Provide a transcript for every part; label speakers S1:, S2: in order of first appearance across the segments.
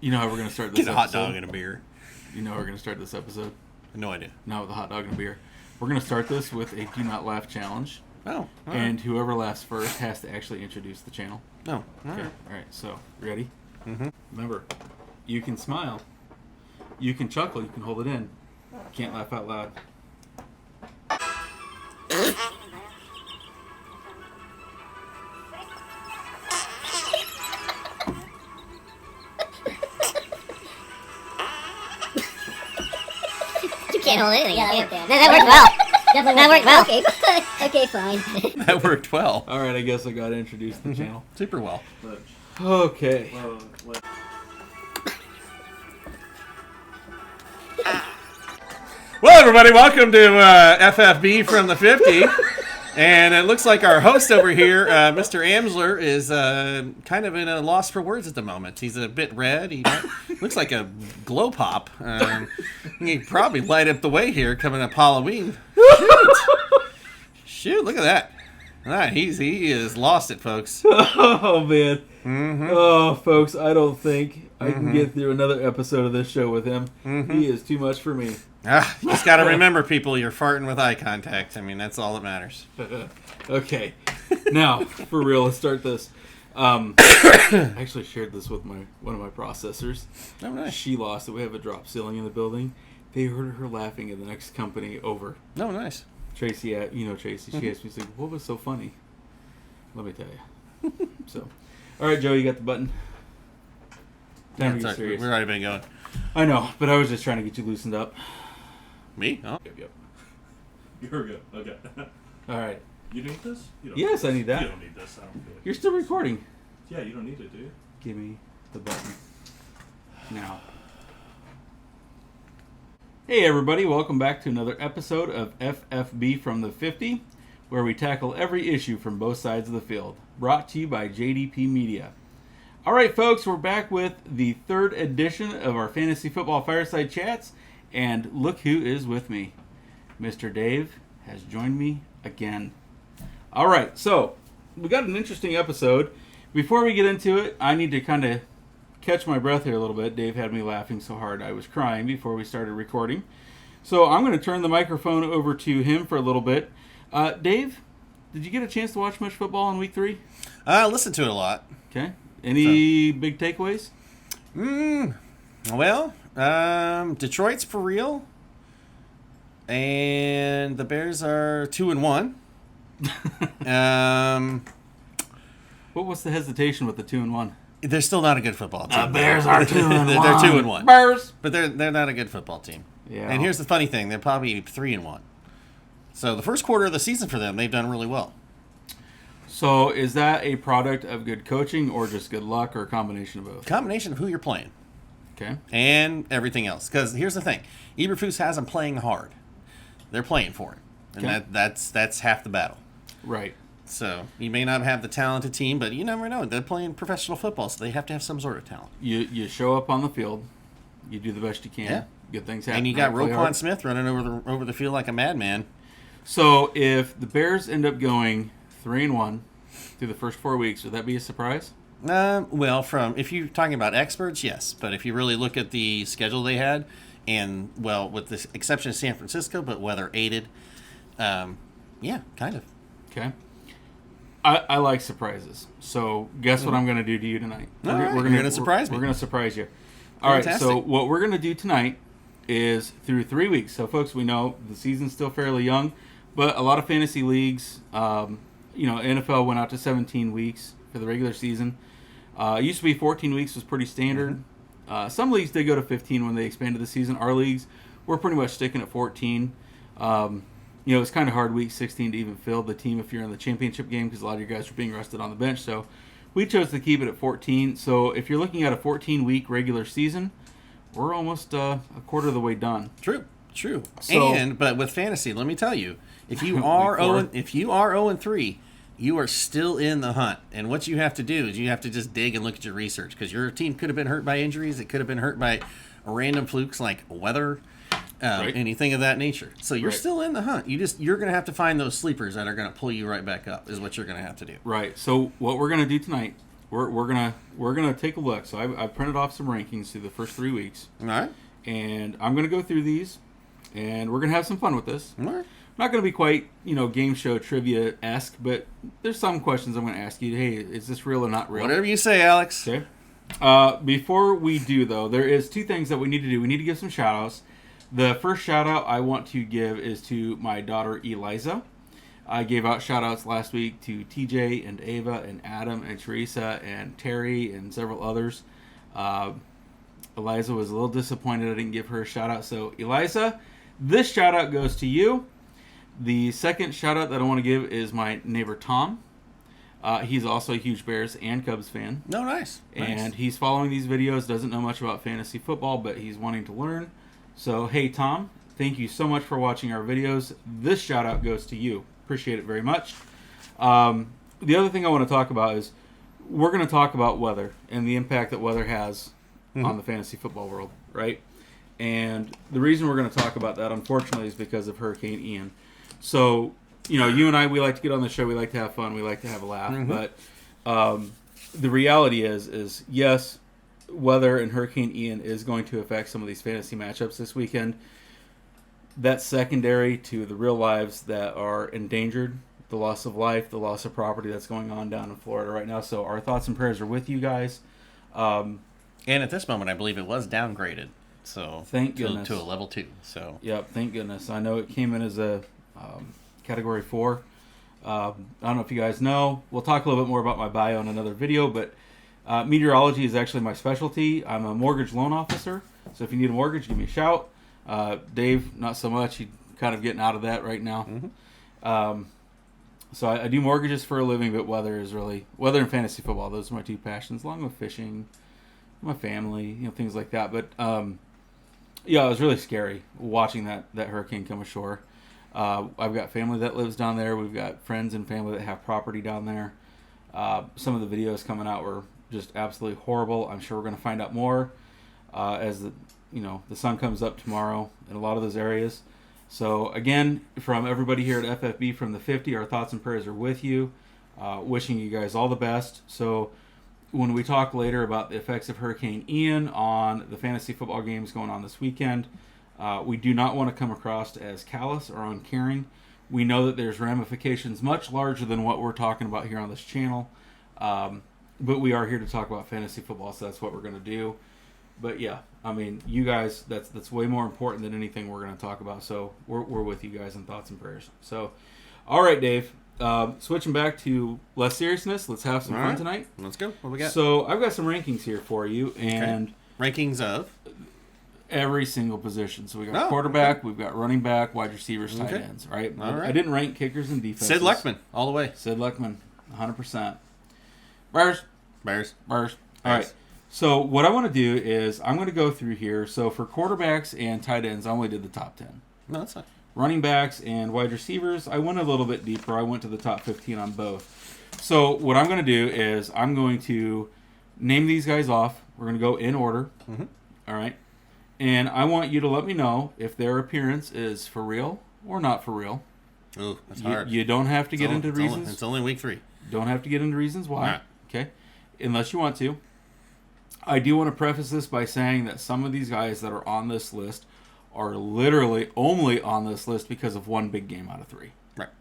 S1: You know how we're going to start this
S2: Get a
S1: episode?
S2: hot dog and a beer.
S1: You know how we're going to start this episode?
S2: No idea.
S1: Not with a hot dog and a beer. We're going to start this with a Do Not Laugh challenge.
S2: Oh.
S1: And whoever laughs first has to actually introduce the channel.
S2: Oh.
S1: Okay. All right. So, ready?
S2: Mm-hmm.
S1: Remember, you can smile. You can chuckle. You can hold it in. You can't laugh out loud.
S3: You can't hold anything.
S4: Yeah,
S3: You
S4: that
S3: can't.
S4: worked out.
S3: That worked well.
S4: Definitely
S3: That worked well.
S4: Okay, fine.
S2: That worked well.
S1: All right. I guess I got to introduce the channel.
S2: Super well.
S1: Okay.
S2: Well, everybody, welcome to FFB from the 50. And it looks like our host over here, Mr. Amsler, is kind of in a loss for words at the moment. He's a bit red. He looks like a glow pop. He'd probably light up the way here coming up Halloween. Shoot, look at that. All right, he is lost it, folks.
S1: Oh, man.
S2: Mm-hmm.
S1: Oh, folks, I don't think I can get through another episode of this show with him. He is too much for me.
S2: You just got to remember, people, you're farting with eye contact. I mean, that's all that matters.
S1: Okay. Now, for real, let's start this. I actually shared this with one of my processors.
S2: Oh, nice.
S1: She lost it. We have a drop ceiling in the building. They heard her laughing in the next company over.
S2: Oh, nice.
S1: Tracy, you know Tracy. She asked me, she's like, what was so funny? Let me tell you. So, all right, Joe, you got the button? Time to get serious.
S2: We've already been going.
S1: I know, but I was just trying to get you loosened up.
S2: Me? Oh.
S1: Yep.
S5: You're good. Okay.
S1: All right.
S5: You need this? You don't
S1: Yes, I need that.
S5: You don't need this. I don't feel like
S1: You're still recording.
S5: Yeah, you don't need it, do you?
S1: Give me the button. Now. Hey everybody, welcome back to another episode of FFB from the 50, where we tackle every issue from both sides of the field. Brought to you by JDP Media. Alright folks, we're back with the third edition of our Fantasy Football Fireside Chats, and look who is with me. Mr. Dave has joined me again. Alright, so we got an interesting episode. Before we get into it, I need to kind of catch my breath here a little bit. Dave had me laughing so hard I was crying before we started recording. So I'm going to turn the microphone over to him for a little bit. Dave, did you get a chance to watch much football in week 3?
S2: I listened to it a lot.
S1: Okay. Any big takeaways?
S2: Well, Detroit's for real. And the Bears are 2-1.
S1: What was the hesitation with the 2-1?
S2: They're still not a good football team.
S1: The Bears are 2-1.
S2: They're 2-1.
S1: Bears.
S2: But they're not a good football team.
S1: Yeah.
S2: And here's the funny thing: they're probably 3-1. So the first quarter of the season for them, they've done really well.
S1: So is that a product of good coaching or just good luck or a combination of both?
S2: Combination of who you're playing
S1: Okay.
S2: and everything else. Because here's the thing: Eberflus has them playing hard. They're playing for it, and
S1: Okay.
S2: that's half the battle.
S1: Right.
S2: So you may not have the talented team, but you never know. They're playing professional football, so they have to have some sort of talent.
S1: You show up on the field. You do the best you can.
S2: Yeah.
S1: Good things happen.
S2: And you got
S1: Play
S2: Roquan
S1: hard.
S2: Smith running over the field like a madman.
S1: So if the Bears end up going 3-1 through the first 4 weeks, would that be a surprise?
S2: Well, if you're talking about experts, yes. But if you really look at the schedule they had, and, well, with the exception of San Francisco, but weather aided, yeah, kind of.
S1: Okay. I like surprises. So guess what I'm going to do to you tonight?
S2: All right, you're gonna surprise me.
S1: We're going to surprise you. All right,
S2: Fantastic.
S1: so what we're going to do tonight is through 3 weeks. So, folks, we know the season's still fairly young, but a lot of fantasy leagues, NFL went out to 17 weeks for the regular season. It used to be 14 weeks was pretty standard. Some leagues did go to 15 when they expanded the season. Our leagues, we're pretty much sticking at 14. It's kind of hard week 16 to even fill the team if you're in the championship game because a lot of your guys are being rested on the bench. So we chose to keep it at 14. So if you're looking at a 14-week regular season, we're almost a quarter of the way done.
S2: True.
S1: So-
S2: But with fantasy, let me tell you, if you are 0-3, you are still in the hunt. And what you have to do is you have to just dig and look at your research because your team could have been hurt by injuries. It could have been hurt by random flukes like weather,
S1: Right.
S2: anything of that nature. So you're
S1: Right.
S2: still in the hunt. You're going to have to find those sleepers that are going to pull you right back up. Is what you're going to have to do.
S1: Right. So what we're going to do tonight we're gonna take a look. So I printed off some rankings through the first 3 weeks,
S2: All right.
S1: and I'm gonna go through these, and we're gonna have some fun with this.
S2: All right.
S1: Not gonna be quite game show trivia esque, but there's some questions I'm gonna ask you. Hey, is this real or not real?
S2: Whatever you say, Alex.
S1: Okay. Before we do, though, there is 2 things that we need to do. We need to give some shout-outs. The first shout-out I want to give is to my daughter, Eliza. I gave out shout-outs last week to TJ and Ava and Adam and Teresa and Terry and several others. Eliza was a little disappointed I didn't give her a shout-out. So, Eliza, this shout-out goes to you. The second shout-out that I want to give is my neighbor, Tom. He's also a huge Bears and Cubs fan.
S2: No, nice.
S1: And he's following these videos, doesn't know much about fantasy football, but he's wanting to learn. So, hey, Tom, thank you so much for watching our videos. This shout-out goes to you. Appreciate it very much. The other thing I want to talk about is we're going to talk about weather and the impact that weather has on the fantasy football world, right? And the reason we're going to talk about that, unfortunately, is because of Hurricane Ian. So, you and I, we like to get on the show. We like to have fun. We like to have a laugh. But the reality is yes, weather and Hurricane Ian is going to affect some of these fantasy matchups this weekend. That's secondary to the real lives that are endangered, the loss of life, the loss of property that's going on down in Florida right now. So our thoughts and prayers are with you guys.
S2: And at this moment, I believe it was downgraded. So
S1: thank goodness.
S2: To a level 2. So
S1: yep, thank goodness. I know it came in as a Category 4. I don't know if you guys know. We'll talk a little bit more about my bio in another video, but meteorology is actually my specialty. I'm a mortgage loan officer, so if you need a mortgage, give me a shout. Dave, not so much. He's kind of getting out of that right now. So I do mortgages for a living, but weather and fantasy football. Those are my 2 passions, along with fishing, my family, things like that. But yeah, it was really scary watching that hurricane come ashore. I've got family that lives down there. We've got friends and family that have property down there. Some of the videos coming out were just absolutely horrible. I'm sure we're going to find out more as the sun comes up tomorrow in a lot of those areas. So again, from everybody here at FFB from the 50, our thoughts and prayers are with you. Wishing you guys all the best. So when we talk later about the effects of Hurricane Ian on the fantasy football games going on this weekend, we do not want to come across as callous or uncaring. We know that there's ramifications much larger than what we're talking about here on this channel. But we are here to talk about fantasy football, so that's what we're going to do. But yeah, I mean, you guys, that's way more important than anything we're going to talk about. So we're with you guys in thoughts and prayers. So, all right, Dave. Switching back to less seriousness, let's have some fun tonight.
S2: Let's go. What we got?
S1: So I've got some rankings here for you, and
S2: rankings of
S1: every single position. So we got quarterback, we've got running back, wide receivers, tight ends. Right?
S2: All right.
S1: I didn't rank kickers and defenses.
S2: Sid Luckman, all the way.
S1: Sid Luckman, 100%. Bears. All right. So what I want to do is I'm going to go through here. So for quarterbacks and tight ends, I only did the top 10.
S2: No, that's fine.
S1: Running backs and wide receivers, I went a little bit deeper. I went to the top 15 on both. So what I'm going to do is I'm going to name these guys off. We're going to go in order. All right. And I want you to let me know if their appearance is for real or not for real.
S2: Ooh, that's hard.
S1: You don't have to get into reasons.
S2: It's only week 3.
S1: Don't have to get into reasons why.
S2: Right.
S1: Okay. Unless you want to. I do want to preface this by saying that some of these guys that are on this list are literally only on this list because of one big game out of 3.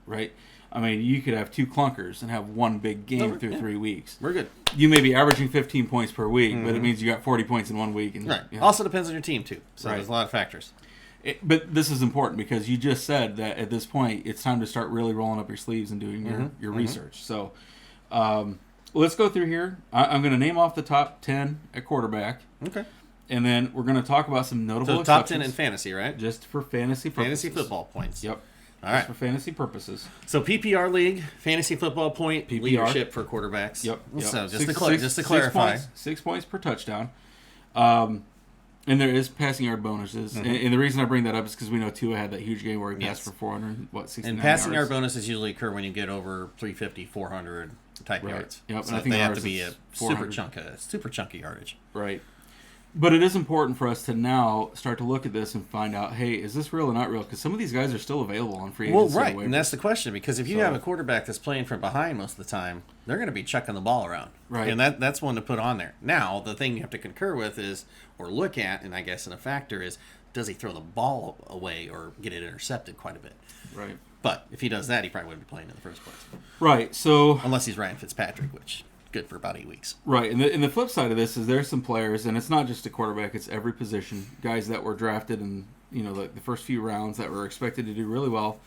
S1: Right? I mean, you could have 2 clunkers and have one big game through 3 weeks.
S2: We're good.
S1: You may be averaging 15 points per week, but it means you got 40 points in 1 week. And,
S2: Also depends on your team, too. So there's a lot of factors.
S1: But this is important because you just said that at this point, it's time to start really rolling up your sleeves and doing your research. So let's go through here. I'm going to name off the top 10 at quarterback.
S2: Okay.
S1: And then we're going to talk about some notable
S2: top 10 in fantasy, right?
S1: Just for fantasy purposes.
S2: Fantasy football points.
S1: Yep.
S2: All right.
S1: Just for fantasy purposes.
S2: So PPR league, fantasy football point
S1: PPR.
S2: leadership for quarterbacks.
S1: Yep.
S2: So just to clarify.
S1: 6 points per touchdown. And there is passing yard bonuses. And the reason I bring that up is because we know Tua had that huge game where he passed for 469
S2: And passing
S1: yards.
S2: yard bonuses usually occur when you get over 350, 400 type yards.
S1: Yep.
S2: So
S1: and I think
S2: they have
S1: ours
S2: to be
S1: is
S2: a super chunky yardage.
S1: Right. But it is important for us to now start to look at this and find out, hey, is this real or not real? Because some of these guys are still available on free agency.
S2: Well, right,
S1: waivers.
S2: and that's the question. Because if you have a quarterback that's playing from behind most of the time, they're going to be chucking the ball around.
S1: Right.
S2: And that's one to put on there. Now, the thing you have to concur with is, or look at, and I guess in a factor is, does he throw the ball away or get it intercepted quite a bit?
S1: Right.
S2: But if he does that, he probably wouldn't be playing in the first place.
S1: Right. So
S2: Unless he's Ryan Fitzpatrick, which good for about 8 weeks.
S1: right, and the flip side of this is there's some players, and it's not just a quarterback; it's every position. Guys that were drafted in the first few rounds that were expected to do really well,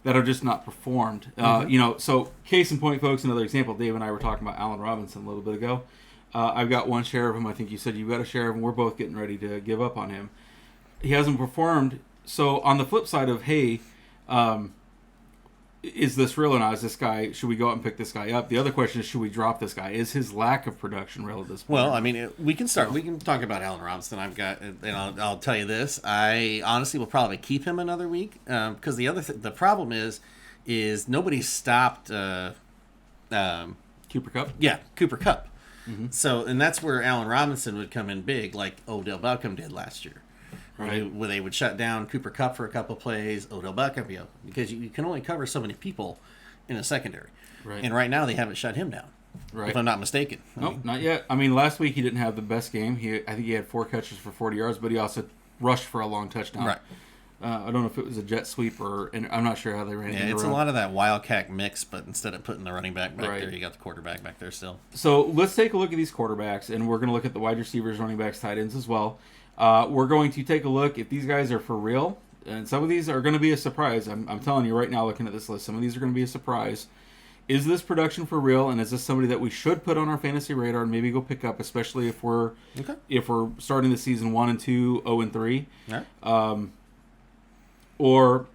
S1: that are just not performed. So case in point, folks. Another example. Dave and I were talking about Allen Robinson a little bit ago. I've got one share of him. I think you said you've got a share of him. We're both getting ready to give up on him. He hasn't performed. So on the flip side of hey. Is this real or not? Is this guy? Should we go out and pick this guy up? The other question is, should we drop this guy? Is his lack of production real at this point?
S2: Well, I mean, we can start. We can talk about Allen Robinson. I'll tell you this. I honestly will probably keep him another week because the problem is nobody stopped.
S1: Cooper Kupp.
S2: Yeah, Cooper Kupp.
S1: Mm-hmm.
S2: So, and that's where Allen Robinson would come in big, like Odell Beckham did last year. Right. Where they would shut down Cooper Kupp for a couple plays, Odell Beckham, because you can only cover so many people in a secondary.
S1: Right.
S2: And right now they haven't shut him down.
S1: Right.
S2: If I'm not mistaken.
S1: Nope, not yet. I mean, last week he didn't have the best game. I think he had 4 catches for 40 yards, but he also rushed for a long touchdown.
S2: Right.
S1: I don't know if it was a jet sweep and I'm not sure how they ran it.
S2: Yeah, it's a lot of that wildcat mix, but instead of putting the running back
S1: Right.
S2: there, you got the quarterback back there still.
S1: So let's take a look at these quarterbacks, and we're going to look at the wide receivers, running backs, tight ends as well. We're going to take a look if these guys are for real, and some of these are going to be a surprise. I'm telling you right now, looking at this list, some of these are going to be a surprise. Is this production for real, and is this somebody that we should put on our fantasy radar and maybe go pick up, especially if we're starting the season 1-2, 0-3?
S2: Right.
S1: Or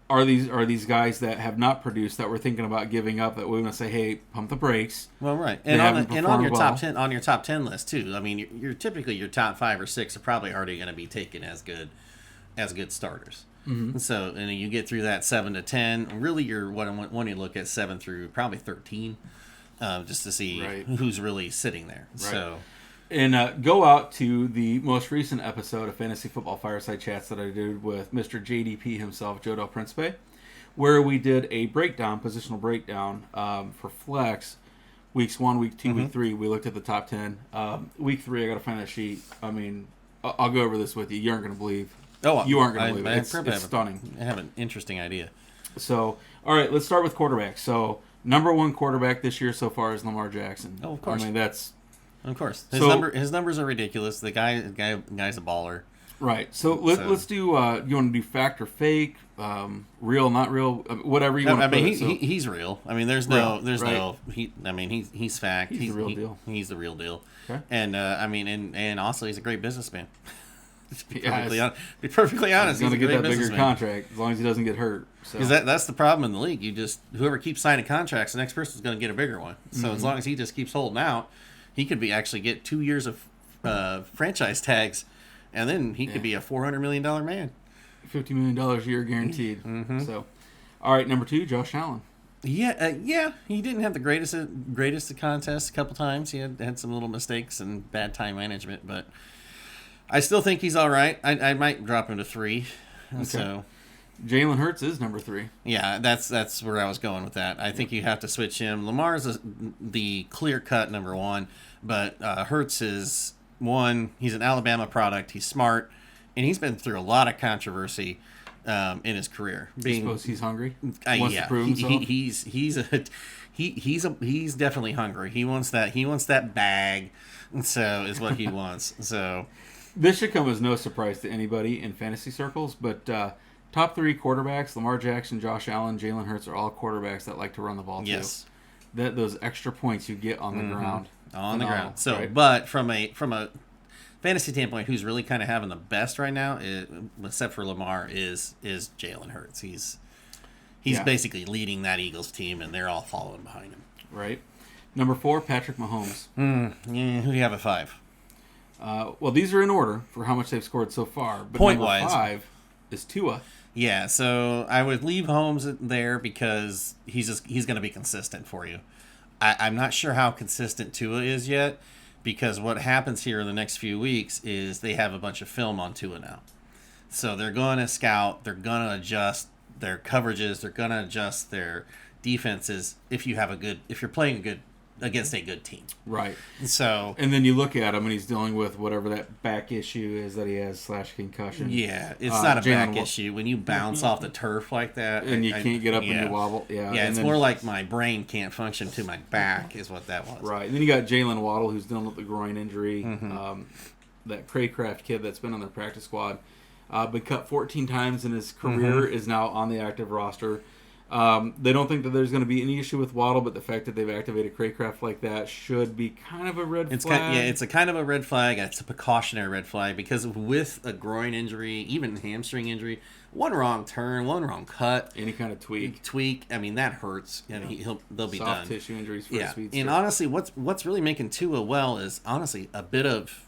S1: are these guys that have not produced that we're thinking about giving up that we want to say, hey, pump the brakes?
S2: Well, right,
S1: They
S2: and
S1: haven't
S2: on your
S1: performed
S2: top 10 list too. I mean, you're typically your top 5 or 6 are probably already going to be taken as good starters.
S1: Mm-hmm.
S2: So, and you get through that 7 to 10. Really, you're when you look at 7 through probably 13, just to see who's really sitting there. Right. So.
S1: And go out to the most recent episode of Fantasy Football Fireside Chats that I did with Mr. JDP himself, Joe Del Principe, where we did a positional breakdown for flex, weeks 1, week 2, week 3. We looked at the top 10. Week 3, I got to find that sheet. I mean, I'll go over this with you. You aren't going to believe. You aren't going to believe it. It's stunning.
S2: I have an interesting idea.
S1: So, all right, let's start with quarterbacks. So, number 1 quarterback this year so far is Lamar Jackson.
S2: Oh, of course.
S1: I mean, that's...
S2: Of course, his numbers are ridiculous. The guy's a baller.
S1: Right. So let's do. You want to do fact or fake, real, not real, whatever you want to.
S2: I mean, he's real. I mean, he's fact.
S1: He's the real deal.
S2: He's the real deal.
S1: Okay.
S2: And and also he's a great businessman. Be perfectly honest,
S1: he's going to get that bigger
S2: businessman.
S1: Contract as long as he doesn't get hurt.
S2: Because that's the problem in the league. Whoever keeps signing contracts, the next person's going to get a bigger one. So as long as he just keeps holding out. He could actually get 2 years of franchise tags, and then he could be a $400 million man.
S1: $50 million a year guaranteed. Mm-hmm. So, all right, number 2, Josh Allen.
S2: Yeah, he didn't have the greatest of contests a couple times. He had some little mistakes and bad time management, but I still think he's all right. I might drop him to 3. Okay. So.
S1: Jalen Hurts is number 3.
S2: Yeah, that's where I was going with that. I think you have to switch him. Lamar's the clear-cut number 1, but Hurts is 1. He's an Alabama product. He's smart, and he's been through a lot of controversy in his career.
S1: I suppose he's hungry.
S2: Yeah, he's definitely hungry. He wants that bag. So is what he wants. So
S1: this should come as no surprise to anybody in fantasy circles, but. Top 3 quarterbacks, Lamar Jackson, Josh Allen, Jalen Hurts are all quarterbacks that like to run the ball too.
S2: Yes.
S1: Those extra points you get on the ground.
S2: On the ground. So, but from a fantasy standpoint, who's really kind of having the best right now, except for Lamar, is Jalen Hurts. He's basically leading that Eagles team, and they're all following behind him.
S1: Right. Number 4, Patrick Mahomes.
S2: Who do you have at 5?
S1: Well, these are in order for how much they've scored so far. But
S2: Point-wise.
S1: number 5 is Tua.
S2: Yeah, so I would leave Holmes there because he's going to be consistent for you. I'm not sure how consistent Tua is yet, because what happens here in the next few weeks is they have a bunch of film on Tua now. So they're going to scout, they're going to adjust their coverages, they're going to adjust their defenses if you're playing against a good team.
S1: Right.
S2: So,
S1: and then you look at him and he's dealing with whatever that back issue is that he has / concussion.
S2: yeah, it's not a
S1: Jalen
S2: back issue. When you bounce off the turf like that.
S1: And you can't get up
S2: yeah.
S1: and you wobble. Yeah,
S2: Yeah,
S1: and
S2: it's
S1: then,
S2: more like my brain can't function to my back is what that was.
S1: Right. And then you got Jalen Waddle who's dealing with the groin injury.
S2: Mm-hmm.
S1: That Craycraft kid that's been on their practice squad. Been cut 14 times in his career, is now on the active roster. They don't think that there's going to be any issue with Waddle, but the fact that they've activated Craycraft like that should be kind of a red flag.
S2: It's a kind of a red flag. It's a precautionary red flag because with a groin injury, even hamstring injury, one wrong turn, one wrong cut,
S1: Any kind of tweak.
S2: I mean, that hurts, and they'll be done.
S1: Soft tissue injuries for
S2: Yeah,
S1: a speedster.
S2: and honestly, what's really making Tua well is honestly a bit of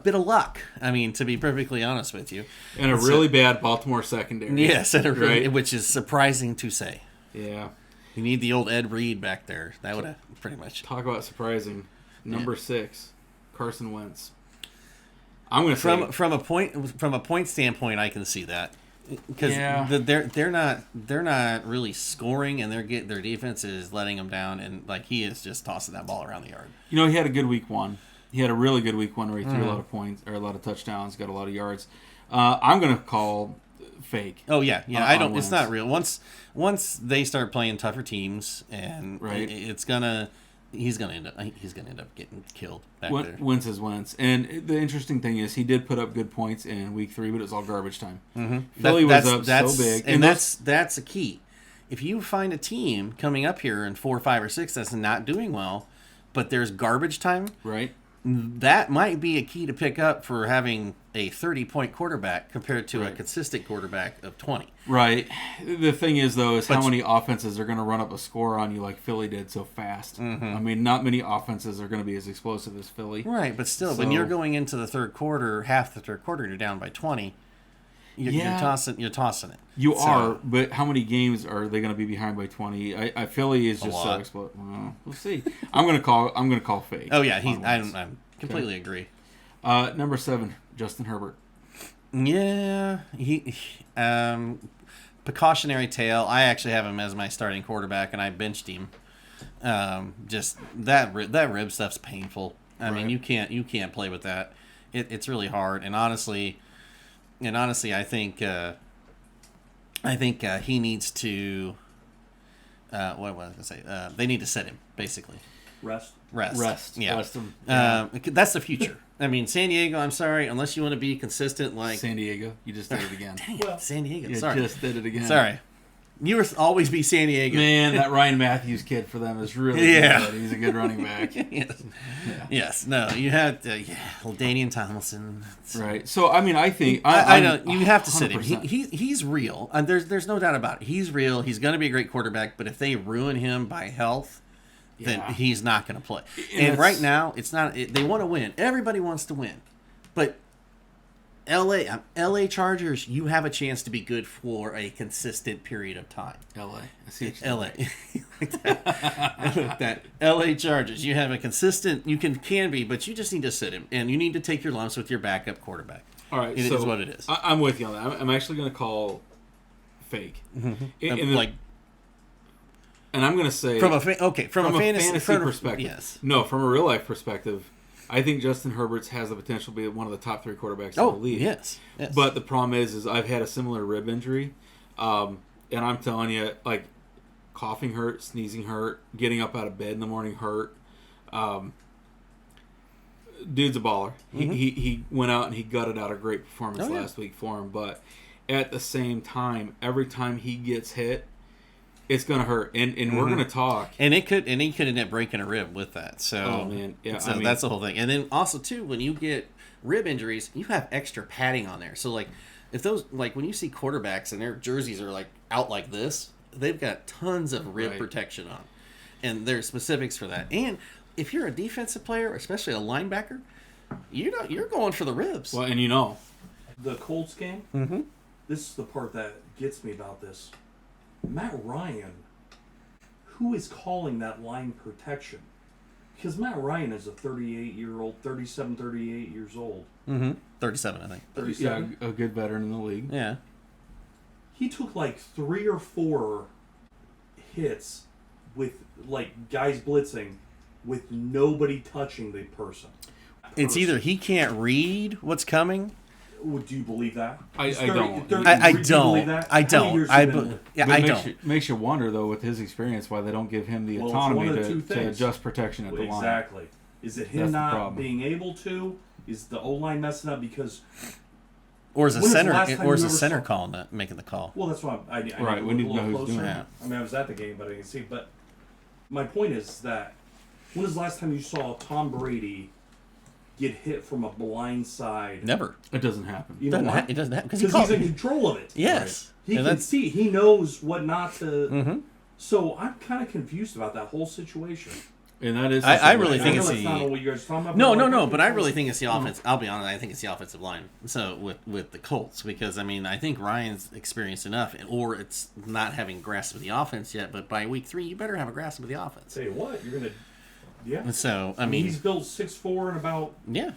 S2: luck. I mean, to be perfectly honest with you,
S1: And a really bad Baltimore secondary.
S2: yes,
S1: Right?
S2: which is surprising to say.
S1: Yeah.
S2: You need the old Ed Reed back there. That would have pretty much.
S1: Talk about surprising. Number 6, Carson Wentz. I'm going to say
S2: From a point standpoint, I can see that because
S1: Yeah.
S2: they're not really scoring, and their defense is letting them down, and like he is just tossing that ball around the yard.
S1: he had a good week 1. He had a really good week 1 where he threw a lot of points or a lot of touchdowns, got a lot of yards. I'm going to call fake.
S2: Oh yeah.
S1: On
S2: It's
S1: Wentz.
S2: not real. Once they start playing tougher teams, and
S1: Right.
S2: he's gonna end up getting killed back there.
S1: Wentz is Wentz. And the interesting thing is he did put up good points in week 3, but it was all garbage time.
S2: Mm-hmm.
S1: Philly was up so big.
S2: and that's a key. If you find a team coming up here in 4, 5, or 6 that's not doing well, but there's garbage time,
S1: Right?
S2: that might be a key to pick up for having a 30-point quarterback compared to a consistent quarterback of 20.
S1: Right. The thing is, though, is
S2: But
S1: how many offenses are going to run up a score on you like Philly did so fast. I mean, not many offenses are going to be as explosive as Philly.
S2: Right, but still, when
S1: So-
S2: you're going into the third quarter, half the third quarter, you're down by 20. You're tossing it.
S1: You are, but how many games are they going to be behind by 20? I Philly is just so
S2: lot.
S1: explosive. Well, we'll see. I'm going to call fake.
S2: Oh yeah,
S1: on Wentz.
S2: I'm completely agree.
S1: Number 7, Justin Herbert.
S2: Yeah, he precautionary tale. I actually have him as my starting quarterback, and I benched him. Just that rib stuff's painful. I mean, you can't play with that. It's really hard. And honestly, I think he needs to. What was I going to say? They need to set him basically.
S5: Rest.
S2: Yeah.
S1: Rest him.
S2: That's the future. I mean, San Diego, I'm sorry, unless you want to be consistent like...
S1: San Diego. You just did it again.
S2: Dang it, San Diego.
S1: You
S2: Sorry.
S1: just did it again.
S2: Sorry. You will always be San Diego.
S1: Man, that Ryan Matthews kid for them is really good. He's a good running back.
S2: Yes. Yeah. Yes. No, you had Danian Tomlinson.
S1: Right. So, I mean, I think...
S2: I know. You have to sit him.
S1: 100%.
S2: He's real. There's no doubt about it. He's real. He's going to be a great quarterback, but if they ruin him by health... then he's not going to play. And right now, it's not. They want to win. Everybody wants to win, but LA Chargers, you have a chance to be good for a consistent period of time.
S1: LA. I see what
S2: LA, like that LA Chargers, you have a consistent. You can be, but you just need to sit him, and you need to take your lumps with your backup quarterback.
S1: All right,
S2: it
S1: so
S2: is what it is.
S1: I'm with you on that. I'm actually going to call fake. And I'm going to say
S2: from a fantasy
S1: perspective.
S2: Yes.
S1: No, from a real life perspective, I think Justin Herbert has the potential to be one of the top 3 quarterbacks in the league.
S2: Yes.
S1: But the problem is I've had a similar rib injury, and I'm telling you, like, coughing hurt, sneezing hurt, getting up out of bed in the morning hurt. Dude's a baller. He went out and he gutted out a great performance last week for him. But at the same time, every time he gets hit, it's gonna hurt, and we're gonna talk.
S2: And he could end up breaking a rib with that. So, so that's the whole thing. And then also too, when you get rib injuries, you have extra padding on there. So like, if those when you see quarterbacks and their jerseys are like out like this, they've got tons of rib protection on, and there's specifics for that. And if you're a defensive player, especially a linebacker, you're going for the ribs.
S1: Well, and
S5: the Colts game.
S2: Mm-hmm.
S5: This is the part that gets me about this. Matt Ryan, who is calling that line protection? Because Matt Ryan is a 38-year-old, 37, 38 years old.
S2: 37, I think.
S5: 37?
S1: Yeah, a good veteran in the league.
S2: Yeah.
S5: He took like 3 or 4 hits with like guys blitzing with nobody touching the person.
S2: It's either he can't read what's coming.
S5: Do you believe that?
S1: I don't.
S2: I
S5: do you
S2: don't.
S5: believe that?
S2: I
S5: How many
S2: don't.
S5: years
S2: I
S5: has he been-
S2: yeah,
S1: But
S2: I
S1: it
S2: don't.
S1: makes you wonder, though, with his experience, why they don't give him the
S5: Well, it's
S1: autonomy
S5: one of the two
S1: to
S5: things.
S1: adjust protection at the line.
S5: Exactly. Is it him
S1: That's the
S5: not
S1: problem.
S5: being able to? Is the O-line messing up because...
S2: Or is a
S5: When was the
S2: center?
S5: last time
S2: Or is
S5: you
S2: a
S5: ever
S2: center
S5: saw-
S2: calling that, making the call?
S5: Well, that's why I
S1: Right, we need to know who's doing
S2: that.
S5: I mean, I was at the game, but I can see. But my point is that when was the last time you saw Tom Brady get hit from a blind side?
S2: Never.
S1: It doesn't happen.
S5: You know
S2: Doesn't
S5: why?
S2: it doesn't happen
S5: Because
S2: he
S5: he's
S2: called.
S5: in control of it.
S2: Yes.
S5: He
S2: And
S5: can
S2: that's
S5: see. He knows what not to.
S2: Mhm.
S5: So I'm kind of confused about that whole situation.
S1: And that is...
S2: I really
S5: And
S2: think
S5: I know
S2: it's
S5: that's
S2: the-
S5: not what you guys are talking about.
S2: No,
S5: but
S2: no,
S5: like,
S2: no. But I really think it's the
S5: Mhm.
S2: offense. I'll be honest. I think it's the offensive line. So with the Colts, because I mean, I think Ryan's experienced enough, or it's not having grasp of the offense yet. But by week 3, you better have a grasp of the offense.
S5: Tell you what, you're gonna. Yeah.
S2: And so I
S5: He's
S2: mean,
S5: built 6'4" and about.
S2: yeah,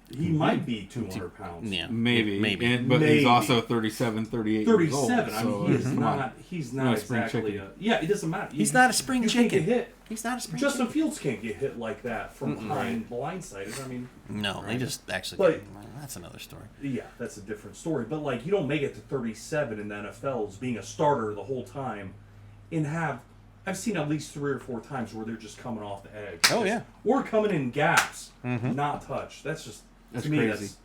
S5: He might be 200 pounds.
S2: yeah,
S1: Maybe.
S2: maybe.
S1: But he's
S5: Maybe.
S1: also 37, 38 years old.
S5: 37. I mean,
S1: so,
S5: he is
S1: come on.
S5: not. He's
S1: Not
S5: not
S1: a spring
S5: exactly
S1: chicken.
S5: a. Yeah, it doesn't matter.
S2: He's not a spring
S5: you can't
S2: chicken.
S5: get hit.
S2: He's not a spring.
S5: Justin
S2: chicken.
S5: Fields can't get hit like that from behind blindsided. I mean,
S2: No, they just actually.
S5: But-
S2: that's another story.
S5: yeah, that's a different story. But like, you don't make it to 37 in the NFL as being a starter the whole time, and have. I've seen at least 3 or 4 times where they're just coming off the edge.
S2: Oh, yeah.
S5: Or coming in gaps,
S2: Mhm.
S5: not touched. That's just
S1: That's
S5: to me.
S1: crazy.
S5: That's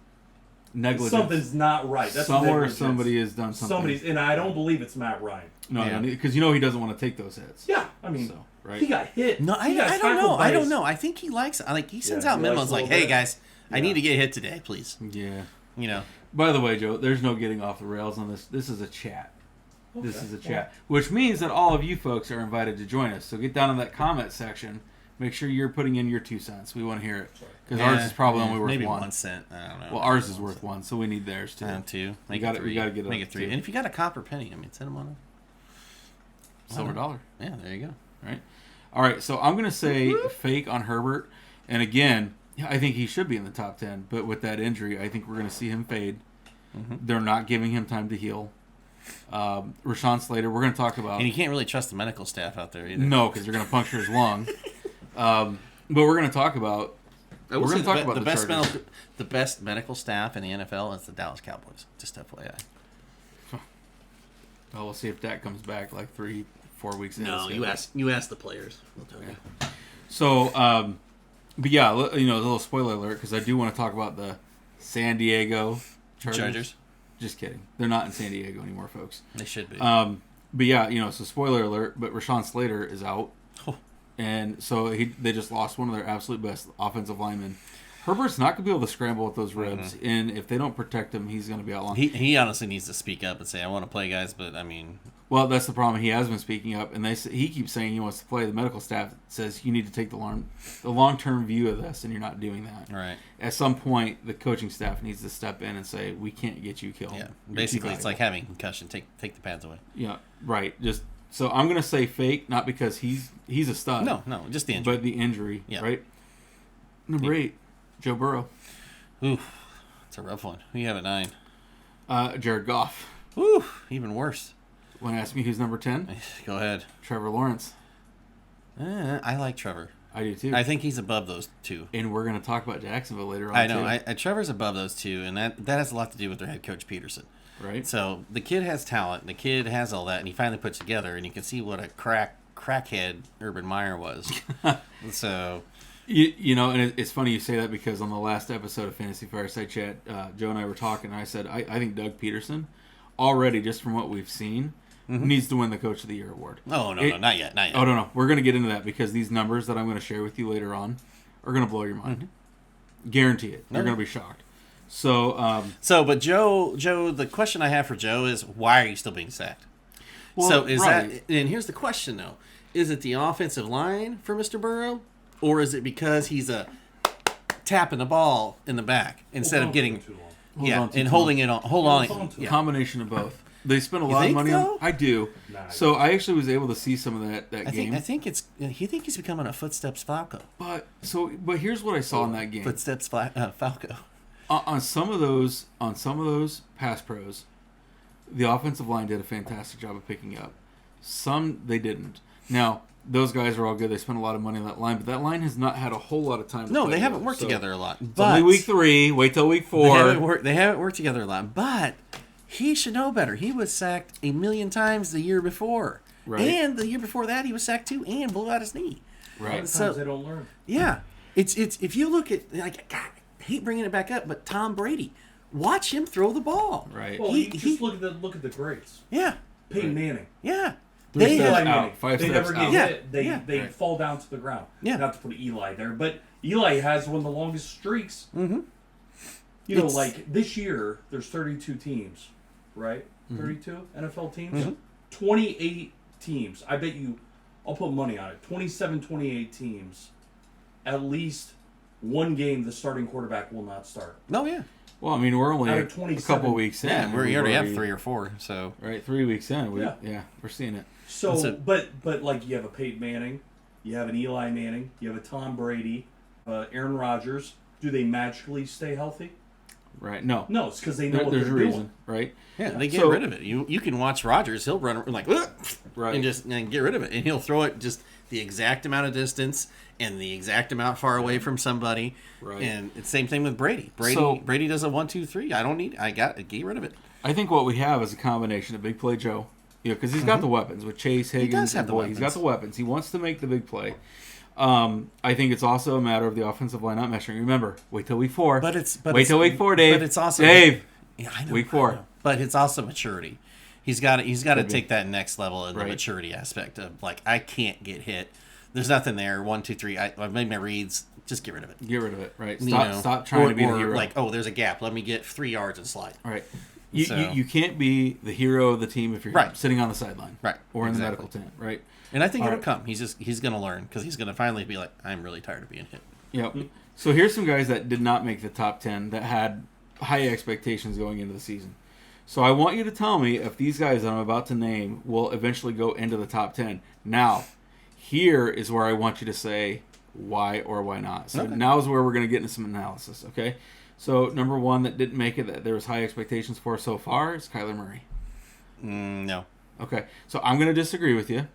S1: Negligence.
S5: something's not right. That's
S1: Somewhere
S5: negligence.
S1: somebody has done something.
S5: Somebody's, and I don't believe it's Matt Ryan.
S1: No,
S2: Yeah.
S1: because you know he doesn't want to take those hits.
S5: Yeah, I mean,
S1: So, right.
S5: he got hit.
S2: No,
S5: He got
S2: I don't
S5: tackled
S2: know.
S5: by
S2: I don't
S5: his-
S2: know. I think he likes. Like he sends
S5: Yeah,
S2: out
S5: he likes
S2: memos
S5: a
S2: like,
S5: little
S2: "Hey
S5: bit.
S2: guys, I
S5: Yeah.
S2: need to get hit today, please."
S1: Yeah.
S2: You know.
S1: By the way, Joe, there's no getting off the rails on this. This is a chat. This
S5: Okay.
S1: is a chat, which means that all of you folks are invited to join us. So get down in that comment section. Make sure you're putting in your 2 cents. We want to hear it because ours is probably only worth
S2: maybe
S1: 1.
S2: cent. I don't know.
S1: Well, ours is worth 1, so we need theirs too.
S2: 2. Make
S1: gotta-
S2: it 3.
S1: you gotta get
S2: make
S1: up
S2: it 3.
S1: to-
S2: And if you got a copper penny, I mean, send them on.
S1: Silver dollar.
S2: Yeah, there you go.
S1: Right. All right. So I'm gonna say fake on Herbert, and again, I think he should be in the top 10. But with that injury, I think we're gonna see him fade. They're not giving him time to heal. Rashawn Slater, we're going to talk about.
S2: And you can't really trust the medical staff out there either.
S1: No, because they're going to puncture his lung. But we're going to talk about.
S2: I will
S1: We're
S2: say
S1: going to talk about the
S2: best
S1: Chargers.
S2: the best medical staff in the NFL is the Dallas Cowboys. Just FYI.
S1: Well, we'll see if Dak comes back like 3-4 weeks in.
S2: No, you ask the players. They'll tell you.
S1: So, but yeah, a little spoiler alert because I do want to talk about the San Diego Chargers. Just kidding. They're not in San Diego anymore, folks.
S2: They should be.
S1: But yeah, so spoiler alert, but Rashawn Slater is out.
S2: Oh.
S1: And so they just lost one of their absolute best offensive linemen. Herbert's not going to be able to scramble with those ribs, and if they don't protect him, he's going to be out long.
S2: He honestly needs to speak up and say, "I want to play, guys," but I mean,
S1: Well, that's the problem. He has been speaking up, and he keeps saying he wants to play. The medical staff says you need to take the long-term view of this, and you're not doing that.
S2: right?
S1: At some point, the coaching staff needs to step in and say, we can't get you killed.
S2: Yeah.
S1: You're
S2: Basically,
S1: too
S2: it's like
S1: valuable."
S2: having concussion. Take the pads away.
S1: Yeah, right. Just so I'm going to say fake, not because he's a stud.
S2: No, just the injury.
S1: But the injury,
S2: Yeah.
S1: right? Number 8, Joe Burrow.
S2: Oof, it's a rough one. Who you have at 9?
S1: Jared Goff.
S2: Ooh, even worse.
S1: Want to ask me who's number 10?
S2: Go ahead.
S1: Trevor Lawrence.
S2: I like Trevor.
S1: I do too.
S2: I think he's above those 2.
S1: And we're going to talk about Jacksonville later on.
S2: I know.
S1: too,
S2: Trevor's above those 2, and that has a lot to do with their head coach Peterson.
S1: right?
S2: So the kid has talent. The kid has all that, and he finally puts together, and you can see what a crackhead Urban Meyer was. So.
S1: You know, and it's funny you say that because on the last episode of Fantasy Fireside Chat, Joe and I were talking, and I said, I think Doug Peterson, already, just from what we've seen, needs to win the Coach of the Year award.
S2: Oh, no, not yet.
S1: Oh, no. We're going to get into that because these numbers that I'm going to share with you later on are going to blow your mind. Guarantee it. You're going to be shocked. So,
S2: but Joe, the question I have for Joe is, why are you still being sacked?
S1: Well,
S2: So is
S1: right.
S2: that, and here's the question though, is it the offensive line for Mr. Burrow, or is it because he's tapping the ball in the back instead of getting,
S5: too long.
S1: Hold on
S2: holding it on, hold on,
S5: on to it.
S2: yeah.
S1: combination of both. They spent a
S2: You
S1: lot of
S2: think,
S1: money
S2: though?
S1: on. I do.
S5: Nah,
S1: So I actually was able to see some of that
S2: I
S1: game.
S2: think he's becoming a footsteps Falco.
S1: But here's what I saw in that game.
S2: Footsteps Falco.
S1: On some of those pass pros, the offensive line did a fantastic job of picking up. Some they didn't. Now those guys are all good. They spent a lot of money on that line, but that line has not had a whole lot of time. To
S2: No,
S1: play
S2: they haven't
S1: together.
S2: worked together a lot.
S1: It's
S2: But
S1: only week 3. Wait till week 4.
S2: They haven't worked together a lot. But he should know better. He was sacked 1 million times the year before,
S1: Right.
S2: and the year before that he was sacked too and blew out his knee.
S1: Right.
S5: Sometimes they don't learn.
S2: Yeah, it's if you look at like God, I hate bringing it back up, but Tom Brady, watch him throw the ball.
S1: Right.
S5: Well, you just look at the greats.
S2: Yeah,
S5: Peyton Manning.
S2: yeah.
S1: Three
S2: They
S1: steps
S2: have,
S5: Eli Manning.
S1: out, 5
S5: they
S1: steps
S5: never get
S1: out.
S5: hit. They
S2: Yeah.
S5: they
S1: Right.
S5: fall down to the ground.
S2: Yeah.
S5: Not to put Eli there, but Eli has one of the longest streaks.
S2: Mm-hmm.
S5: You know,
S2: It's-
S5: like this year, there's 32 teams, right?
S1: Mm-hmm.
S5: 32 NFL teams.
S2: Mhm.
S5: 28 teams. I bet you, I'll put money on it. 27, 28 teams. At least one game the starting quarterback will not start.
S2: No, yeah,
S1: Well, I mean, we're only
S5: Out
S1: a
S5: of 27.
S1: couple weeks in.
S2: yeah. We
S1: We've
S2: already have 3 or 4, so
S1: Right, 3 weeks in.
S5: Yeah.
S1: We're seeing it.
S5: So,
S2: That's it.
S5: but like you have a Peyton Manning, you have an Eli Manning, you have a Tom Brady, Aaron Rodgers. Do they magically stay healthy?
S1: Right. No.
S5: No, it's because they know what
S1: There's
S5: they're
S1: a reason,
S5: doing.
S1: right?
S2: yeah, they get
S1: So-
S2: rid of it. You can watch Rodgers; he'll run like
S1: Right.
S2: and get rid of it, and he'll throw it just the exact amount of distance and the exact amount far away from somebody.
S1: Right.
S2: And it's the same thing with Brady.
S1: So-
S2: Brady does a 1-2-3. I get rid of it.
S1: I think what we have is a combination of Big Play Joe. You know, because he's got the weapons with Chase, Higgins,
S2: does have
S1: and
S2: the
S1: Boyd. He's got
S2: weapons.
S1: the weapons. He wants to make the big play. I think it's also a matter of the offensive line not meshing. Remember, wait till week 4. Wait till week 4, Dave.
S2: But it's also
S1: Dave.
S2: Yeah, I know,
S1: Week
S2: I
S1: 4.
S2: know. But it's also maturity. He's got to
S1: Could be.
S2: take that next level in the
S1: Right.
S2: maturity aspect of like I can't get hit. There's nothing there. 1, 2, 3. I've made my reads. Just get rid of it.
S1: Get rid of it. Right.
S2: You
S1: Stop.
S2: know?
S1: Stop trying to be the
S2: or
S1: hero.
S2: like, oh, there's a gap. Let me get 3 yards and slide.
S1: All right. You,
S2: So-
S1: you can't be the hero of the team if you're
S2: Right.
S1: sitting on the sideline.
S2: Right.
S1: Or in
S2: Exactly.
S1: the medical tent. Right.
S2: And I think
S1: All
S2: it'll
S1: right.
S2: come. He's going to learn because he's going to finally be like, I'm really tired of being hit.
S1: Yep. So here's some guys that did not make the top 10 that had high expectations going into the season. So I want you to tell me if these guys that I'm about to name will eventually go into the top 10. Now, here is where I want you to say why or why not. So
S2: Okay.
S1: now is where we're going to get into some analysis, okay? So number 1 that didn't make it that there was high expectations for so far is Kyler Murray.
S2: No.
S1: Okay, so I'm going to disagree with you.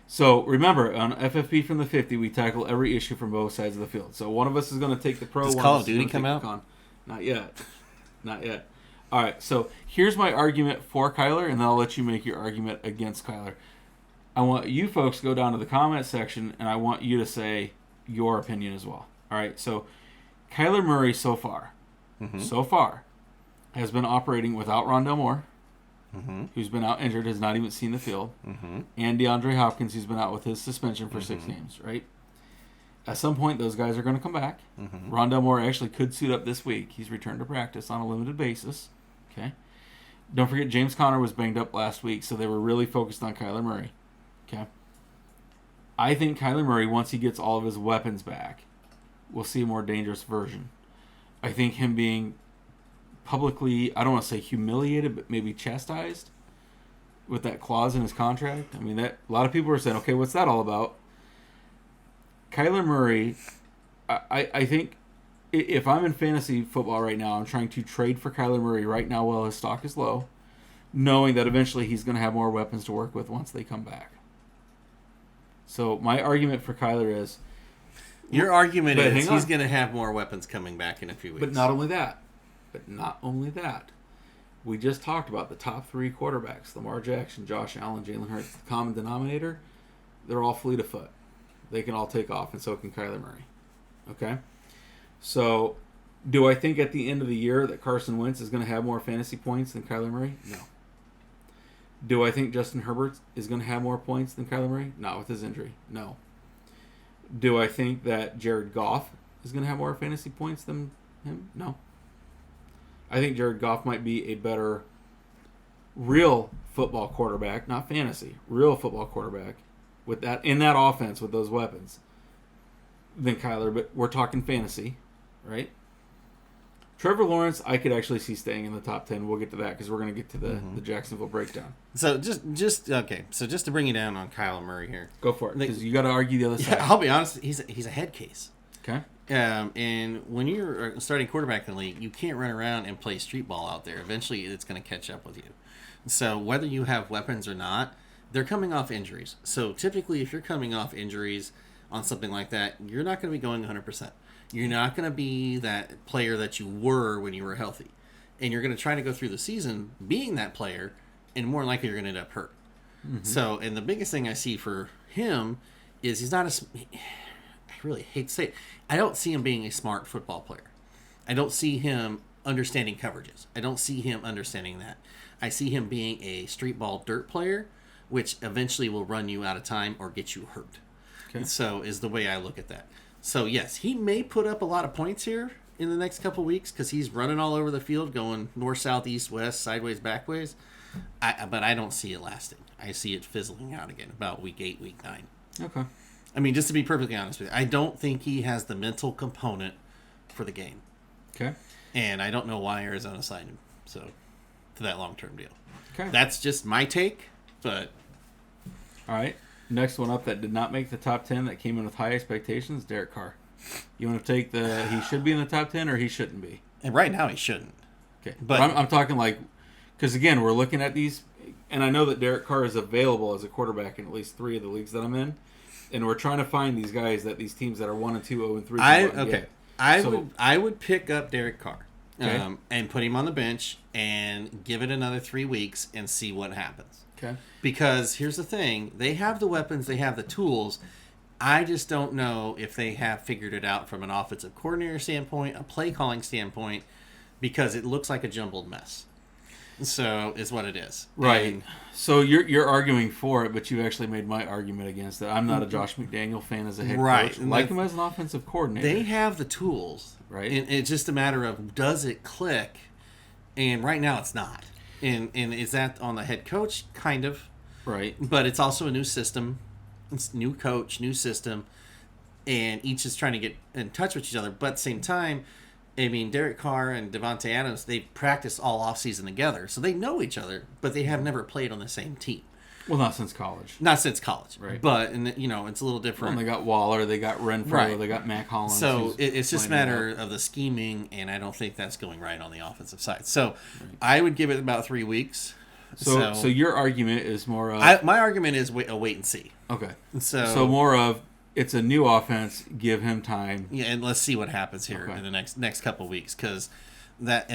S1: So remember, on FFB from the 50, we tackle every issue from both sides of the field. So one of us is going to take the pro.
S2: Does
S1: one
S2: Call
S1: us
S2: of
S1: is
S2: Duty
S1: gonna
S2: come
S1: take the
S2: out?
S1: con. Not yet. Not yet. All right, so here's my argument for Kyler, and then I'll let you make your argument against Kyler. I want you folks to go down to the comment section, and I want you to say your opinion as well. All right, so Kyler Murray so far, has been operating without Rondell Moore, who's been out injured, has not even seen the field, and DeAndre Hopkins, who's been out with his suspension for 6 games, right? At some point, those guys are going to come back. Rondell Moore actually could suit up this week. He's returned to practice on a limited basis. Okay. Don't forget, James Conner was banged up last week, so they were really focused on Kyler Murray. Okay. I think Kyler Murray, once he gets all of his weapons back, will see a more dangerous version. I think him being publicly, I don't want to say humiliated, but maybe chastised with that clause in his contract. I mean, that a lot of people are saying, okay, what's that all about? Kyler Murray, I think if I'm in fantasy football right now, I'm trying to trade for Kyler Murray right now while his stock is low, knowing that eventually he's going to have more weapons to work with once they come back. So my argument for Kyler is...
S2: Your argument
S1: But
S2: is
S1: hang
S2: he's
S1: on.
S2: going to have more weapons coming back in a few weeks.
S1: But not only that. We just talked about the top 3 quarterbacks, Lamar Jackson, Josh Allen, Jalen Hurts. The common denominator, they're all fleet of foot. They can all take off, and so can Kyler Murray. Okay? So, do I think at the end of the year that Carson Wentz is going to have more fantasy points than Kyler Murray? No. Do I think Justin Herbert is going to have more points than Kyler Murray? Not with his injury. No. Do I think that Jared Goff is going to have more fantasy points than him? No. I think Jared Goff might be a better real football quarterback, not fantasy, real football quarterback with that in that offense with those weapons than Kyler, but we're talking fantasy, right? Trevor Lawrence, I could actually see staying in the top 10. We'll get to that because we're going to get to the Jacksonville breakdown.
S2: So just okay. So just to bring you down on Kyler Murray here.
S1: Go for it, because you got to argue the other side.
S2: I'll be honest. He's a head case.
S1: Okay.
S2: And when you're starting quarterback in the league, you can't run around and play street ball out there. Eventually, it's going to catch up with you. So whether you have weapons or not, they're coming off injuries. So typically, if you're coming off injuries on something like that, you're not going to be going 100%. You're not going to be that player that you were when you were healthy. And you're going to try to go through the season being that player, and more likely you're going to end up hurt. Mm-hmm. So, and the biggest thing I see for him is he's not I really hate to say it, I don't see him being a smart football player. I don't see him understanding coverages. I don't see him understanding that. I see him being a street ball dirt player, which eventually will run you out of time or get you hurt. Okay. So is the way I look at that. So, yes, he may put up a lot of points here in the next couple weeks because he's running all over the field, going north, south, east, west, sideways, backways. But I don't see it lasting. I see it fizzling out again about week 8, week 9.
S1: Okay.
S2: I mean, just to be perfectly honest with you, I don't think he has the mental component for the game.
S1: Okay.
S2: And I don't know why Arizona signed him for that long-term deal.
S1: Okay.
S2: That's just my take, but...
S1: All right. Next one up that did not make the top 10 that came in with high expectations, Derek Carr. You want to take he should be in the top 10 or he shouldn't be?
S2: And right now he shouldn't.
S1: Okay. But I'm talking because again, we're looking at these, and I know that Derek Carr is available as a quarterback in at least 3 of the leagues that I'm in, and we're trying to find these guys these teams that are 1-2, 0-3.
S2: I would pick up Derek Carr
S1: okay.
S2: And put him on the bench and give it another 3 weeks and see what happens.
S1: Okay.
S2: Because here's the thing. They have the weapons. They have the tools. I just don't know if they have figured it out from an offensive coordinator standpoint, a play calling standpoint, because it looks like a jumbled mess. So is what it is.
S1: Right.
S2: And,
S1: so you're arguing for it, but you actually made my argument against it. I'm not a Josh McDaniel fan as a head coach. Like him as an offensive coordinator.
S2: They have the tools.
S1: Right.
S2: And it's just a matter of does it click? And right now it's not. And is that on the head coach? Kind of.
S1: Right.
S2: But it's also a new system. It's new coach, new system. And each is trying to get in touch with each other. But at the same time, I mean, Derek Carr and Devontae Adams, they practice all offseason together. So they know each other, but they have never played on the same team.
S1: Well, not since college.
S2: Not since college.
S1: Right.
S2: But, it's a little different.
S1: Well, they got Waller, they got Renfro,
S2: right.
S1: They got Mac Hollins.
S2: So it's just a matter of the scheming, and I don't think that's going right on the offensive side. So I would give it about 3 weeks.
S1: So your argument is more of...
S2: my argument is a wait and see.
S1: Okay.
S2: So
S1: more of, it's a new offense, give him time.
S2: Yeah, and let's see what happens here in the next couple of weeks, because... that's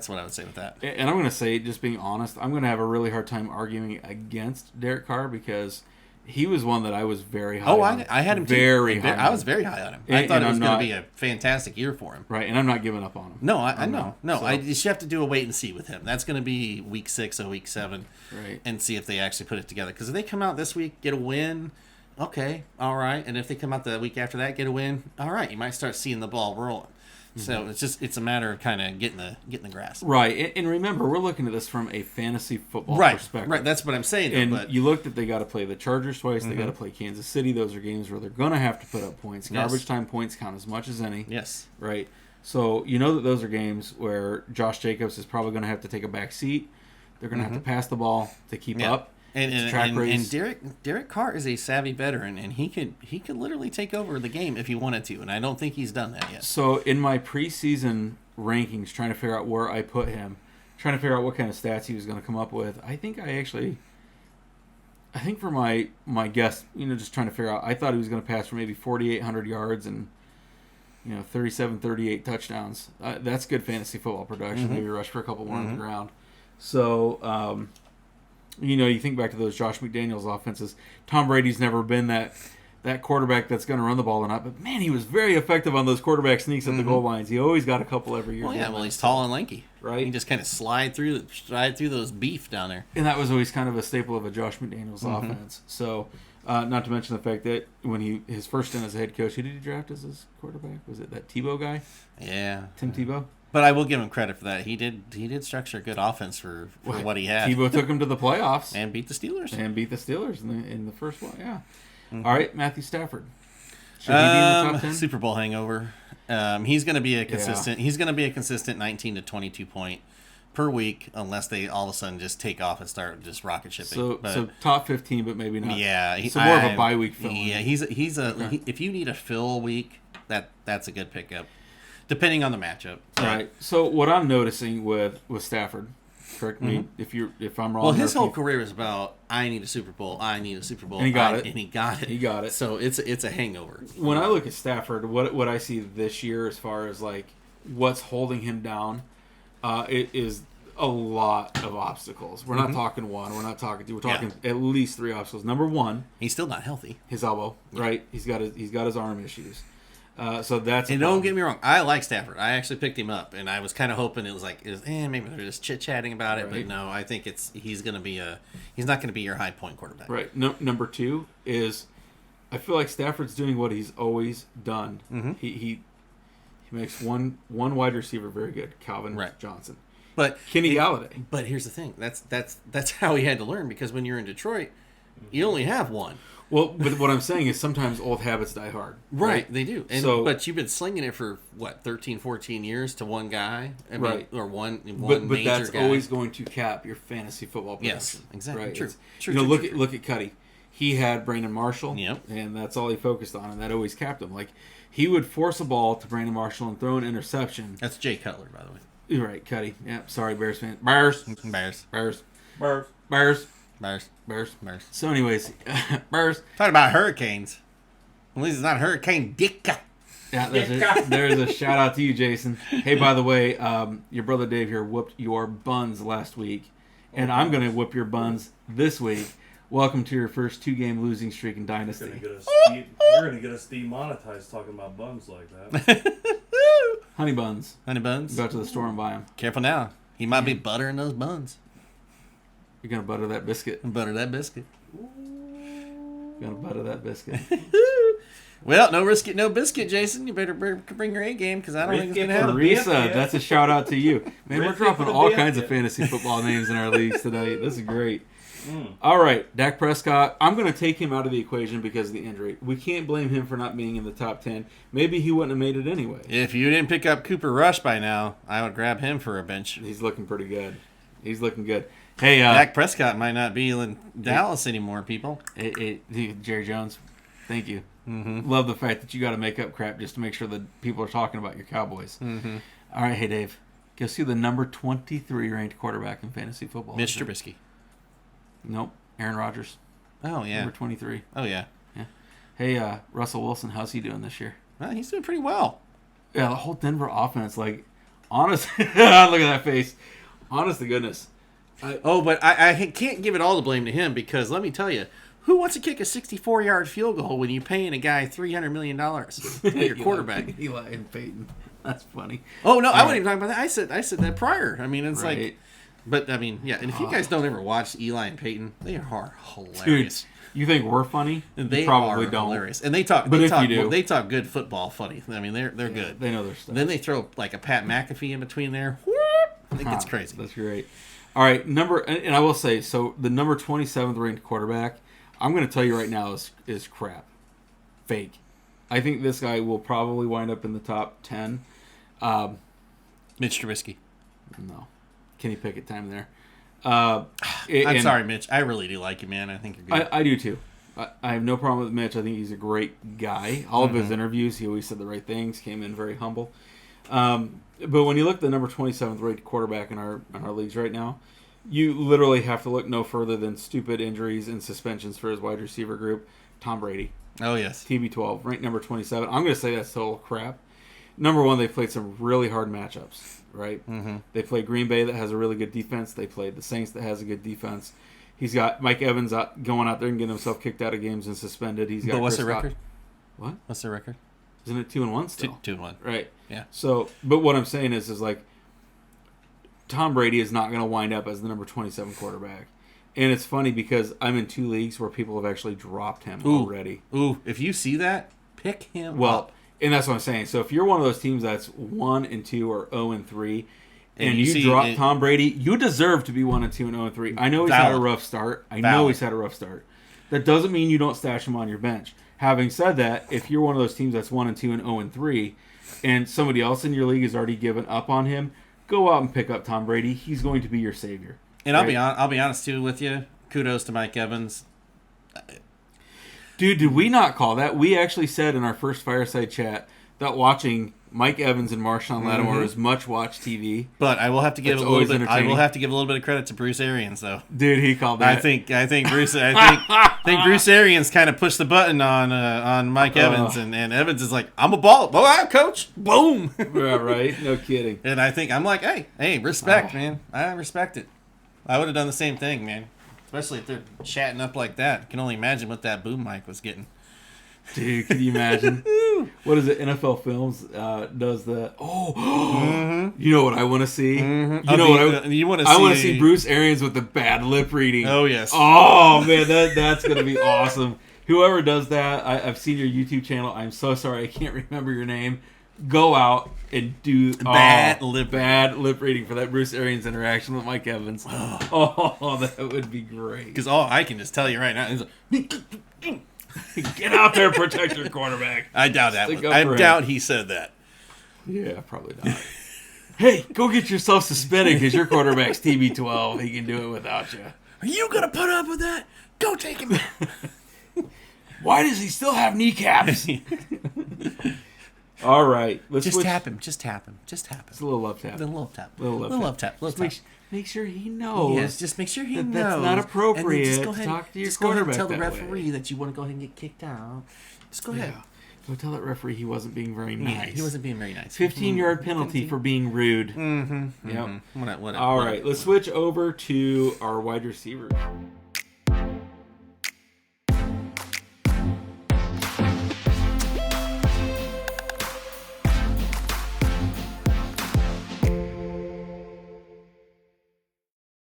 S2: what I would say with that.
S1: And I'm going to say, just being honest, I'm going to have a really hard time arguing against Derek Carr because he was one that I was very high on.
S2: I had him
S1: very high.
S2: I was very high on him. I thought it was going to be a fantastic year for him.
S1: Right, and I'm not giving up on him.
S2: No, I know. No, you just have to do a wait and see with him. That's going to be week 6 or week 7,
S1: right? And
S2: see if they actually put it together. Because if they come out this week, get a win, okay, all right. And if they come out the week after that, get a win, all right. You might start seeing the ball rolling. So it's a matter of kind of getting the grasp.
S1: Right, and remember, we're looking at this from a fantasy football perspective.
S2: Right, that's what I'm saying.
S1: And you looked at they got to play the Chargers twice, they got to play Kansas City. Those are games where they're going to have to put up points. Garbage time points count as much as any.
S2: Yes.
S1: Right. So you know that those are games where Josh Jacobs is probably going to have to take a back seat. They're going to have to pass the ball to keep up.
S2: And Derek Carr is a savvy veteran, and he could literally take over the game if he wanted to, and I don't think he's done that yet.
S1: So in my preseason rankings, trying to figure out where I put him, trying to figure out what kind of stats he was going to come up with, I think for my guess, just trying to figure out, I thought he was going to pass for maybe 4,800 yards and 37, 38 touchdowns. That's good fantasy football production. Maybe rush for a couple more on the ground. So. You think back to those Josh McDaniels offenses. Tom Brady's never been that quarterback that's going to run the ball or not. But, man, he was very effective on those quarterback sneaks at the goal lines. He always got a couple every year.
S2: Well, he's tall and lanky.
S1: Right.
S2: He can just kind of slide through those beef down there.
S1: And that was always kind of a staple of a Josh McDaniels offense. So, not to mention the fact that when his first stint as a head coach, who did he draft as his quarterback? Was it that Tebow guy?
S2: Yeah.
S1: Tim Tebow?
S2: But I will give him credit for that. He did structure a good offense for what he had.
S1: Tebow took him to the playoffs
S2: and beat the Steelers.
S1: In the first one. Yeah. All right, Matthew Stafford. Should he be in the top 10?
S2: Super Bowl hangover. He's going to be a consistent. He's going to be a consistent 19 to 22 point per week, unless they all of a sudden just take off and start just rocket shipping.
S1: So top 15, but maybe not.
S2: Yeah,
S1: so more of a bye week fill.
S2: Yeah, if you need a fill week, that's a good pickup, depending on the matchup.
S1: Right. So what I'm noticing with Stafford, correct me if I'm wrong.
S2: Well, his whole career is about I need a Super Bowl, and
S1: he got it.
S2: and he got it.
S1: He got it.
S2: So it's a hangover.
S1: When I look at Stafford, what I see this year as far as like what's holding him down, it is a lot of obstacles. We're not talking one. We're not talking two. We're talking at least 3 obstacles. Number one,
S2: he's still not healthy.
S1: His elbow, right? He's got his arm issues. So that's.
S2: And don't get me wrong, I like Stafford. I actually picked him up, and I was kind of hoping it was maybe they're just chit chatting about it. Right. But no, I think he's not going to be your high point quarterback.
S1: Right. Number two is, I feel like Stafford's doing what he's always done. Mm-hmm. He makes one wide receiver very good, Calvin Johnson.
S2: But
S1: Kenny Galladay.
S2: But here's the thing: that's how he had to learn, because when you're in Detroit, you only have one.
S1: Well, but what I'm saying is sometimes old habits die hard.
S2: Right, they do. But you've been slinging it for, 13, 14 years to one guy? Or one
S1: but
S2: major
S1: that's
S2: guy.
S1: always going to cap your fantasy football production.
S2: Yes, exactly.
S1: Right?
S2: True.
S1: Look at Cuddy. He had Brandon Marshall,
S2: yep.
S1: and that's all he focused on, and that always capped him. Like, he would force a ball to Brandon Marshall and throw an interception.
S2: That's Jay Cutler, by the way.
S1: You're right, Cuddy. Yeah, sorry, Bears fan. Bears. So, anyways, Bears.
S2: Talking about hurricanes. At least it's not Hurricane Dicka.
S1: Yeah, there's a shout out to you, Jason. Hey, by the way, your brother Dave here whooped your buns last week, and I'm going to whoop your buns this week. Welcome to your first 2-game losing streak in Dynasty.
S5: You're going to get us demonetized talking about buns like that.
S1: Honey buns.
S2: Go
S1: out to the store and buy them.
S2: Careful now. He might be buttering those buns.
S1: You're going to butter that biscuit.
S2: Butter that biscuit.
S1: You're going to butter that biscuit.
S2: Well, no risk it, no biscuit, Jason. You better bring your A game, because I don't think it's going to happen.
S1: Teresa, that's a shout out to you. Man, we're dropping all kinds of fantasy football names in our leagues today. This is great. All right, Dak Prescott. I'm going to take him out of the equation because of the injury. We can't blame him for not being in the top 10. Maybe he wouldn't have made it anyway.
S2: If you didn't pick up Cooper Rush by now, I would grab him for a bench.
S1: He's looking pretty good. Hey,
S2: Dak Prescott might not be in Dallas anymore, people.
S1: Hey, Jerry Jones, thank you.
S2: Mm-hmm.
S1: Love the fact that you got to make up crap just to make sure that people are talking about your Cowboys.
S2: Mm-hmm.
S1: All right, hey, Dave. Guess who the number 23 ranked quarterback in fantasy football is?
S2: Mitch Trubisky.
S1: Nope. Aaron Rodgers.
S2: Oh, yeah.
S1: Number 23.
S2: Oh, yeah.
S1: Hey, Russell Wilson, how's he doing this year?
S2: Well, he's doing pretty well.
S1: Yeah, the whole Denver offense, like, honest. Look at that face. Honest to goodness.
S2: But I can't give it all the blame to him, because let me tell you, who wants to kick a 64-yard field goal when you're paying a guy $300 million? Your quarterback.
S1: Eli and Peyton. That's funny.
S2: Oh, no, I wasn't even talking about that. I said that prior. I mean, it's like... But, I mean, yeah, and if you guys don't ever watch Eli and Peyton, they are hilarious.
S1: Dude, you think we're funny?
S2: They
S1: probably
S2: are
S1: don't.
S2: Hilarious. And they talk good football funny. I mean, they're good.
S1: They know their stuff.
S2: And then they throw, like, a Pat McAfee in between there. It gets crazy.
S1: That's great. All right, and I will say, so the number 27th ranked quarterback, I'm going to tell you right now, is crap. Fake. I think this guy will probably wind up in the top 10.
S2: Mitch Trubisky.
S1: No. Kenny Pickett time there.
S2: I'm sorry, Mitch. I really do like you, man. I think you're good.
S1: I do, too. I have no problem with Mitch. I think he's a great guy. All of his interviews, he always said the right things, came in very humble. But when you look at the number 27th ranked quarterback in our leagues right now, you literally have to look no further than stupid injuries and suspensions for his wide receiver group, Tom Brady.
S2: Oh, yes.
S1: TB12, ranked number 27. I'm going to say that's total crap. Number one, they played some really hard matchups, right?
S2: Mm-hmm.
S1: They played Green Bay that has a really good defense. They played the Saints that has a good defense. He's got Mike Evans going out there and getting himself kicked out of games and suspended. He's got.
S2: But what's their record?
S1: What?
S2: What's their record?
S1: Isn't it 2-1 still?
S2: 2-1.
S1: Right.
S2: Yeah.
S1: So, but what I'm saying is like, Tom Brady is not going to wind up as the number 27 quarterback. And it's funny because I'm in 2 leagues where people have actually dropped him already.
S2: Ooh, if you see that, pick him up.
S1: And that's what I'm saying. So if you're one of those teams that's 1-2 or 0-3, and you drop Tom Brady, you deserve to be 1-2 and 0-3. I know he's had a rough start. That doesn't mean you don't stash him on your bench. Having said that, if you're one of those teams that's 1-2 and 0-3, and somebody else in your league has already given up on him, go out and pick up Tom Brady. He's going to be your savior.
S2: And I'll be honest too with you. Kudos to Mike Evans.
S1: Dude, did we not call that? We actually said in our first Fireside Chat that watching Mike Evans and Marshawn Lattimore is much watch TV.
S2: But I will have to give
S1: It's
S2: a little
S1: always
S2: bit. I will
S1: entertaining.
S2: have to give a little bit of credit to Bruce Arians, though.
S1: Dude, he called that.
S2: I think Bruce Arians kind of pushed the button on Mike Evans, and Evans is like, I'm a ball, coach, boom.
S1: Yeah, right? No kidding.
S2: And I'm like, hey, respect, man. I respect it. I would have done the same thing, man. Especially if they're chatting up like that. I can only imagine what that boom mic was getting.
S1: Dude, can you imagine? What is it? NFL Films does the. You know what I want to see?
S2: Mm-hmm.
S1: You know what
S2: you want to see?
S1: I want to see Bruce Arians with the bad lip reading.
S2: Oh yes.
S1: Oh man, that's gonna be awesome. Whoever does that, I've seen your YouTube channel. I'm so sorry, I can't remember your name. Go out and do bad lip reading for that Bruce Arians interaction with Mike Evans. Oh, that would be great.
S2: Because all I can just tell you right now is,
S1: get out there and protect your quarterback.
S2: I doubt that. I doubt he said that.
S1: Yeah, probably not. Hey, go get yourself suspended because your quarterback's TB12. He can do it without you.
S2: Are you gonna put up with that? Go take him.
S1: Why does he still have kneecaps? All right, let's
S2: just
S1: switch.
S2: tap him. Just tap him.
S1: It's a little love tap.
S2: Little love tap.
S1: Make sure he knows.
S2: Yes, just make sure he knows.
S1: That's not appropriate.
S2: Just go ahead,
S1: to talk to your
S2: just go ahead and
S1: quarterback
S2: tell the
S1: that
S2: referee
S1: way.
S2: that you want to go ahead and get kicked out. Just go ahead.
S1: Yeah. Go tell that referee he wasn't being very nice.
S2: Yeah, he wasn't being very nice.
S1: 15-yard penalty for being rude.
S2: Mm-hmm.
S1: Yep.
S2: Whatever.
S1: All right, let's switch over to our wide receivers.